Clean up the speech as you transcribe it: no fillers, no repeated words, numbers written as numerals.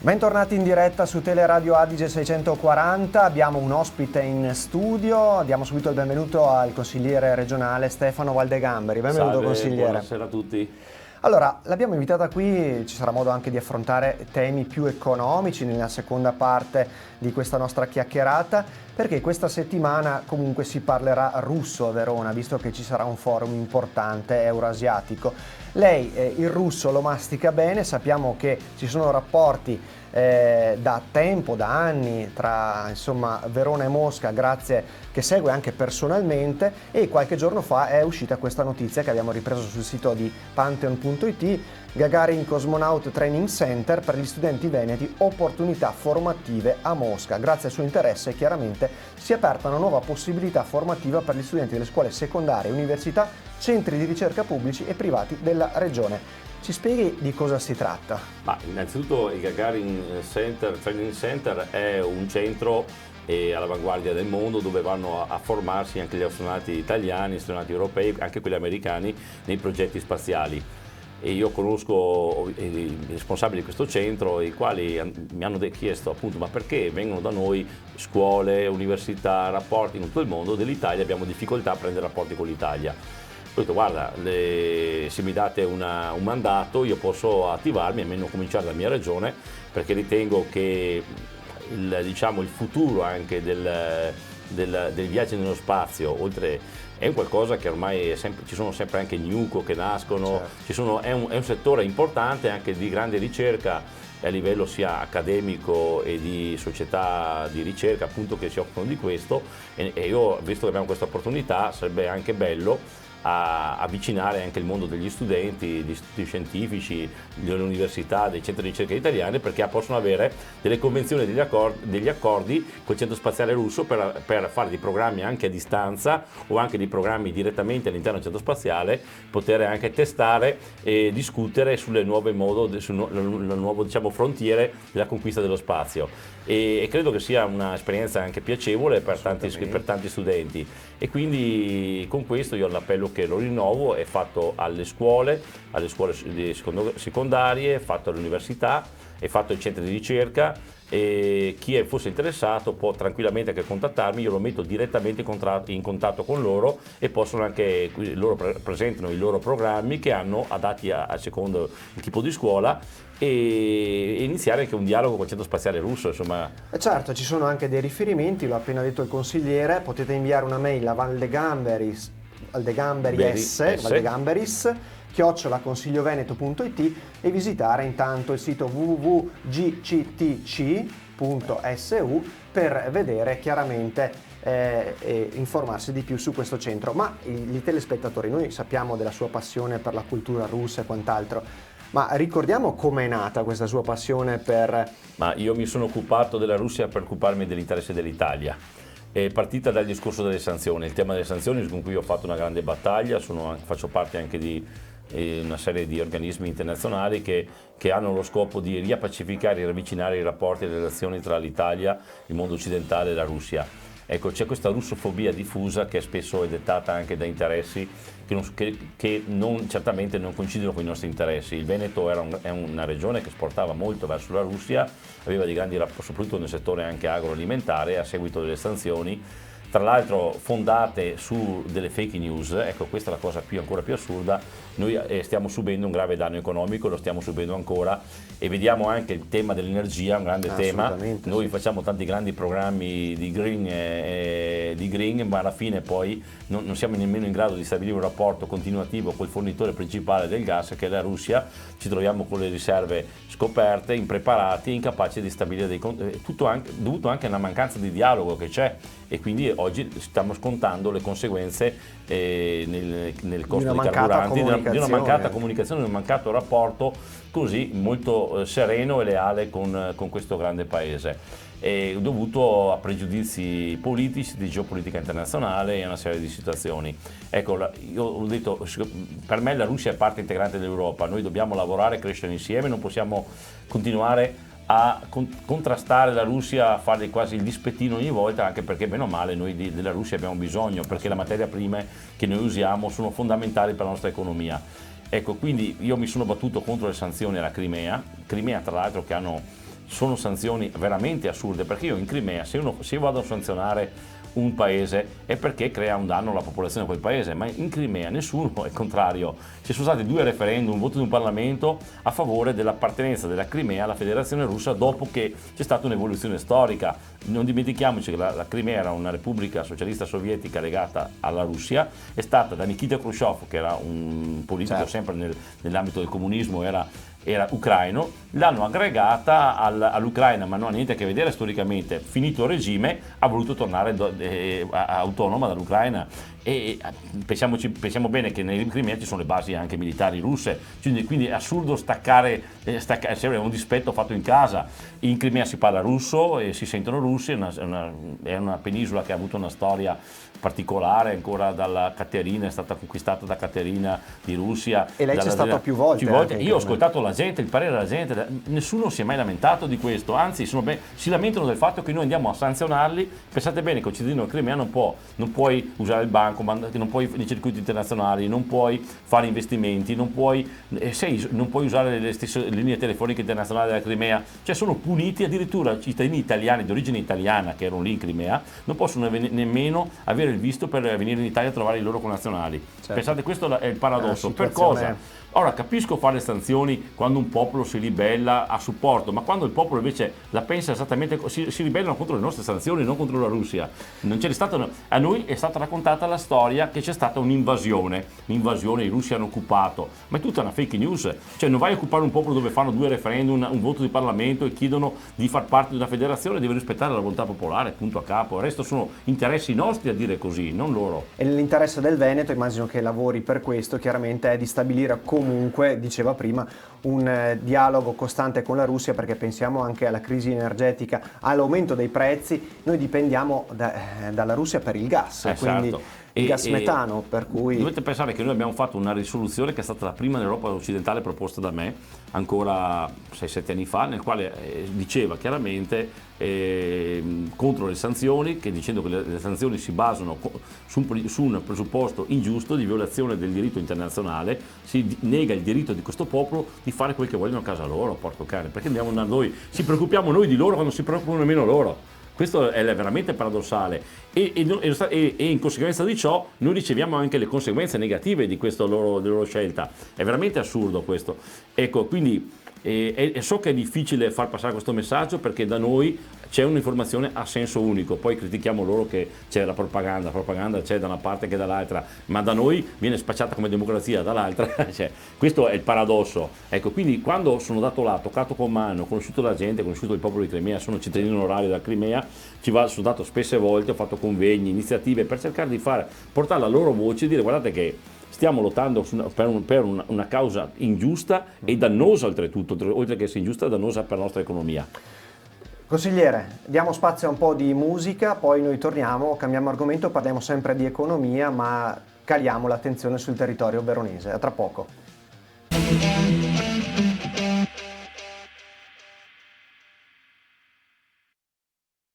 Bentornati in diretta su Teleradio Adige 640, abbiamo un ospite in studio, diamo subito il benvenuto al consigliere regionale Stefano Valdegamberi. Benvenuto. Salve, consigliere. Buonasera a tutti. Allora, l'abbiamo invitata qui, ci sarà modo anche di affrontare temi più economici nella seconda parte di questa nostra chiacchierata, perché questa settimana comunque si parlerà russo a Verona, visto che ci sarà un forum importante euroasiatico. Lei il russo lo mastica bene, sappiamo che ci sono rapporti da tempo, da anni tra Verona e Mosca, grazie che segue anche personalmente, e qualche giorno fa è uscita questa notizia che abbiamo ripreso sul sito di Pantheon.it: Gagarin Cosmonaut Training Center per gli studenti veneti, opportunità formative a Mosca. Grazie al suo interesse chiaramente si è aperta una nuova possibilità formativa per gli studenti delle scuole secondarie, università, centri di ricerca pubblici e privati della regione. Ci spieghi di cosa si tratta? Innanzitutto il Gagarin Training Center è un centro all'avanguardia del mondo, dove vanno a formarsi anche gli astronauti italiani, astronauti europei, anche quelli americani nei progetti spaziali. E io conosco i responsabili di questo centro, i quali mi hanno chiesto appunto: ma perché vengono da noi scuole, università, rapporti in tutto il mondo dell'Italia, abbiamo difficoltà a prendere rapporti con l'Italia. Ho detto: guarda, se mi date un mandato io posso attivarmi, almeno cominciare dalla mia regione, perché ritengo che il futuro anche del viaggio nello spazio, oltre, è un qualcosa che ormai ci sono sempre anche NUCO che nascono, certo. È un settore importante anche di grande ricerca a livello sia accademico e di società di ricerca appunto che si occupano di questo, e io, visto che abbiamo questa opportunità, sarebbe anche bello a avvicinare anche il mondo degli studenti, degli istituti scientifici, delle università, dei centri di ricerca italiani, perché possono avere delle convenzioni, degli accordi col centro spaziale russo per fare dei programmi anche a distanza o anche dei programmi direttamente all'interno del centro spaziale, poter anche testare e discutere sulle nuove frontiere della conquista dello spazio. E credo che sia un'esperienza anche piacevole per tanti studenti, e quindi con questo io l'appello che lo rinnovo è fatto alle scuole secondarie, fatto alle università, è fatto ai centri di ricerca, e chi fosse interessato può tranquillamente anche contattarmi, io lo metto direttamente in contatto con loro, e possono anche, loro presentano i loro programmi che hanno adatti a secondo il tipo di scuola, e iniziare anche un dialogo con il centro spaziale russo, insomma. Certo, ci sono anche dei riferimenti, l'ha appena detto il consigliere, potete inviare una mail a valdegamberis@consiglioveneto.it e visitare intanto il sito www.gctc.su per vedere chiaramente e informarsi di più su questo centro. Ma i telespettatori, noi sappiamo della sua passione per la cultura russa e quant'altro, ma ricordiamo com'è nata questa sua passione per... Ma io mi sono occupato della Russia per occuparmi dell'interesse dell'Italia. È partita dal discorso delle sanzioni, il tema delle sanzioni con cui ho fatto una grande battaglia, faccio parte anche di una serie di organismi internazionali che hanno lo scopo di riappacificare e ravvicinare i rapporti e le relazioni tra l'Italia, il mondo occidentale e la Russia. Ecco, c'è questa russofobia diffusa che spesso è dettata anche da interessi che certamente non coincidono con i nostri interessi. Il Veneto è una regione che esportava molto verso la Russia, aveva dei grandi rapporti, soprattutto nel settore anche agroalimentare, a seguito delle sanzioni, tra l'altro fondate su delle fake news. Ecco, questa è la cosa ancora più assurda. Noi stiamo subendo un grave danno economico, lo stiamo subendo ancora, e vediamo anche il tema dell'energia, un grande tema. Noi facciamo tanti grandi programmi di green, ma alla fine poi non siamo nemmeno in grado di stabilire un rapporto continuativo col fornitore principale del gas, che è la Russia. Ci troviamo con le riserve scoperte, impreparati, incapaci di stabilire tutto dovuto anche a una mancanza di dialogo che c'è, e quindi oggi stiamo scontando le conseguenze nel costo dei carburanti, di una mancata comunicazione, di un mancato rapporto così molto sereno e leale con questo grande paese, dovuto a pregiudizi politici, di geopolitica internazionale e a una serie di situazioni. Ecco, io ho detto, per me la Russia è parte integrante dell'Europa, noi dobbiamo lavorare e crescere insieme, non possiamo continuare a contrastare la Russia, a fargli quasi il dispettino ogni volta, anche perché bene o male noi della Russia abbiamo bisogno, perché le materie prime che noi usiamo sono fondamentali per la nostra economia. Ecco, quindi io mi sono battuto contro le sanzioni alla Crimea tra l'altro, che hanno sono sanzioni veramente assurde, perché io in Crimea, se io vado a sanzionare un paese è perché crea un danno alla popolazione di quel paese, ma in Crimea nessuno è contrario. Ci sono stati 2 referendum, un voto di un Parlamento a favore dell'appartenenza della Crimea alla Federazione Russa dopo che c'è stata un'evoluzione storica. Non dimentichiamoci che la Crimea era una repubblica socialista sovietica legata alla Russia, è stata da Nikita Khrushchev, che era un politico sempre nell'ambito del comunismo, era ucraino, l'hanno aggregata all'Ucraina, ma non ha niente a che vedere storicamente. Finito il regime ha voluto tornare autonoma dall'Ucraina, e pensiamo bene che nel Crimea ci sono le basi anche militari russe, quindi è assurdo staccare, è un dispetto fatto in casa. In Crimea si parla russo e si sentono russi, è una penisola che ha avuto una storia particolare ancora dalla Caterina, è stata conquistata da Caterina di Russia. E lei c'è stato più volte. Io ho ascoltato la gente, il parere della gente, nessuno si è mai lamentato di questo, anzi si lamentano del fatto che noi andiamo a sanzionarli. Pensate bene che un cittadino Crimea non puoi usare il banco, non puoi nei circuiti internazionali, non puoi fare investimenti, non puoi usare le stesse linee telefoniche internazionali della Crimea, cioè sono puniti. Addirittura cittadini italiani di origine italiana che erano lì in Crimea non possono nemmeno avere il visto per venire in Italia a trovare i loro connazionali. Pensate, questo è il paradosso. Per cosa? Ora, capisco fare sanzioni quando un popolo si ribella a supporto, ma quando il popolo invece la pensa esattamente così, si ribellano contro le nostre sanzioni, non contro la Russia. Non c'è stato, a noi è stata raccontata la storia che c'è stata un'invasione, i russi hanno occupato, ma è tutta una fake news. Cioè, non vai a occupare un popolo dove fanno 2 referendum, un voto di Parlamento e chiedono di far parte di una federazione, devi rispettare la volontà popolare, punto a capo. Il resto sono interessi nostri a dire così, non loro. E l'interesse del Veneto, immagino che lavori per questo, chiaramente è di stabilire comunque, diceva prima, un dialogo costante con la Russia, perché pensiamo anche alla crisi energetica, all'aumento dei prezzi. Noi dipendiamo dalla Russia per il gas, quindi il gas metano, per cui dovete pensare che noi abbiamo fatto una risoluzione che è stata la prima in Europa occidentale proposta da me ancora 6-7 anni fa, nel quale diceva chiaramente contro le sanzioni, dicendo che le sanzioni si basano su un presupposto ingiusto di violazione del diritto internazionale, si nega il diritto di questo popolo di fare quel che vogliono a casa loro, porco cane, perché andiamo da noi, ci preoccupiamo noi di loro quando si preoccupano nemmeno loro. Questo è veramente paradossale e in conseguenza di ciò noi riceviamo anche le conseguenze negative di questa loro scelta. È veramente assurdo questo. Ecco, quindi so che è difficile far passare questo messaggio, perché da noi c'è un'informazione a senso unico, poi critichiamo loro che c'è la propaganda c'è da una parte che dall'altra, ma da noi viene spacciata come democrazia, dall'altra cioè, questo è il paradosso. Ecco, quindi quando sono andato là, toccato con mano, ho conosciuto la gente, ho conosciuto il popolo di Crimea, sono cittadino onorario della Crimea, sono andato spesse volte, ho fatto convegni, iniziative per cercare di portare la loro voce e dire: guardate che stiamo lottando per una causa ingiusta e dannosa, oltretutto, oltre che essere ingiusta, dannosa per la nostra economia. Consigliere, diamo spazio a un po' di musica, poi noi torniamo, cambiamo argomento, parliamo sempre di economia, ma caliamo l'attenzione sul territorio veronese. A tra poco.